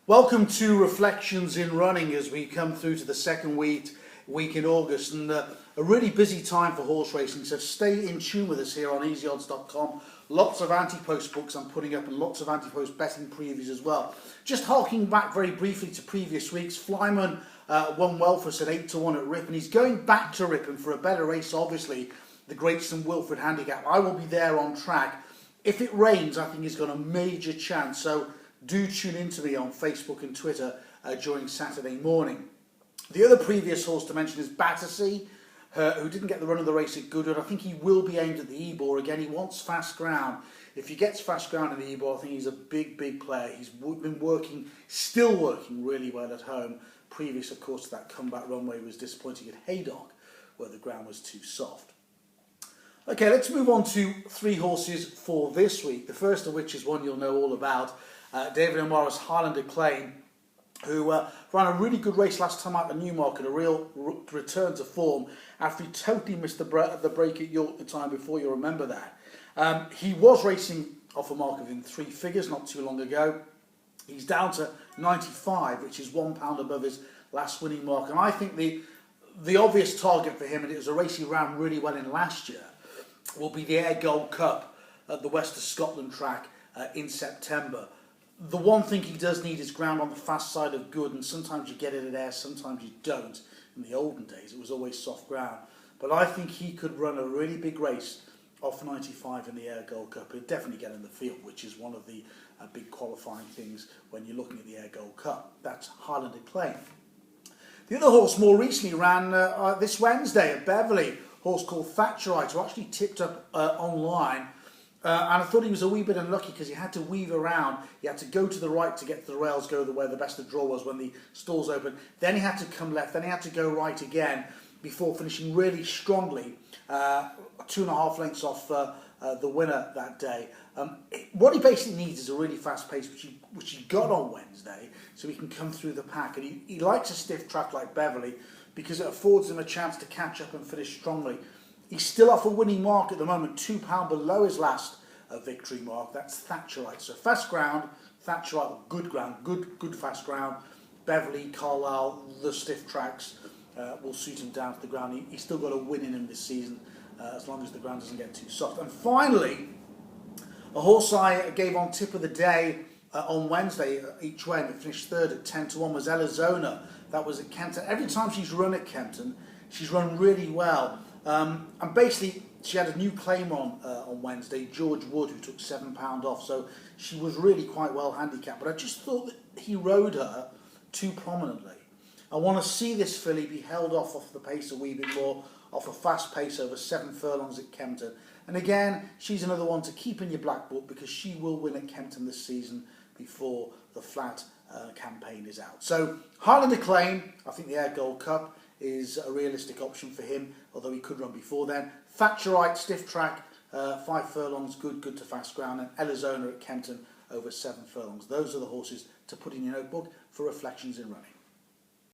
Welcome to Reflections in Running as we come through to the second week in August, and a really busy time for horse racing, so stay in tune with us here on easyodds.com. Lots of anti-post books I'm putting up and lots of anti-post betting previews as well. Just harking back very briefly to previous weeks, Flyman won well for us at 8-1 at Ripon. He's going back to Ripon for a better race, obviously, the Great St Wilfrid Handicap. I will be there on track. If it rains, I think he's got a major chance, so do tune in to me on Facebook and Twitter during Saturday morning. The other previous horse to mention is Battersea, who didn't get the run of the race at Goodwood. I think he will be aimed at the Ebor again. He wants fast ground. If he gets fast ground in the Ebor, I think he's a big player. He's been still working really well at home. Previous, of course, to that comeback run where he was disappointing at Haydock, where the ground was too soft. Okay, let's move on to three horses for this week. The first of which is one you'll know all about. David O'Mara's Highlander Claim, who ran a really good race last time out at Newmarket, a real return to form after he totally missed the break at York the time before, you'll remember that. He was racing off a mark of in three figures not too long ago. He's down to 95, which is £1 above his last winning mark, and I think the obvious target for him, and it was a race he ran really well in last year, will be the Ayr Gold Cup at the West of Scotland track in September. The one thing he does need is ground on the fast side of good, and sometimes you get it at Ayr, sometimes you don't. In the olden days, it was always soft ground. But I think he could run a really big race off 95 in the Ayr Gold Cup. He'll definitely get in the field, which is one of the big qualifying things when you're looking at the Ayr Gold Cup. That's Highlander Claim. The other horse more recently ran this Wednesday at Beverley, a horse called Thatcherite, who actually tipped up online. And I thought he was a wee bit unlucky because he had to weave around. He had to go to the right to get to the rails, go where the best of draw was when the stalls opened. Then he had to come left. Then he had to go right again before finishing really strongly, 2.5 lengths off the winner that day. What he basically needs is a really fast pace, which he got on Wednesday, so he can come through the pack. And he likes a stiff track like Beverley because it affords him a chance to catch up and finish strongly. He's still off a winning mark at the moment, £2 below his last victory mark. That's Thatcherite. So fast ground, Thatcherite, good ground, good fast ground. Beverley, Carlisle, the stiff tracks will suit him down to the ground. He's still got a win in him this season, as long as the ground doesn't get too soft. And finally, a horse I gave on tip of the day on Wednesday each way, and it finished third at 10-1, was Elizona. That was at Kempton. Every time she's run at Kempton, she's run really well. And basically, she had a new claim on Wednesday, George Wood, who took £7 off. So she was really quite well handicapped. But I just thought that he rode her too prominently. I want to see this filly be held off the pace a wee bit more, off a fast pace over 7 furlongs at Kempton. And again, she's another one to keep in your black book because she will win at Kempton this season before the flat campaign is out. So Highlander Claim, I think the Ayr Gold Cup is a realistic option for him, although he could run before then. Thatcherite, stiff track, 5 furlongs, good to fast ground, and Elizona at Kempton over 7 furlongs. Those are the horses to put in your notebook for Reflections in Running.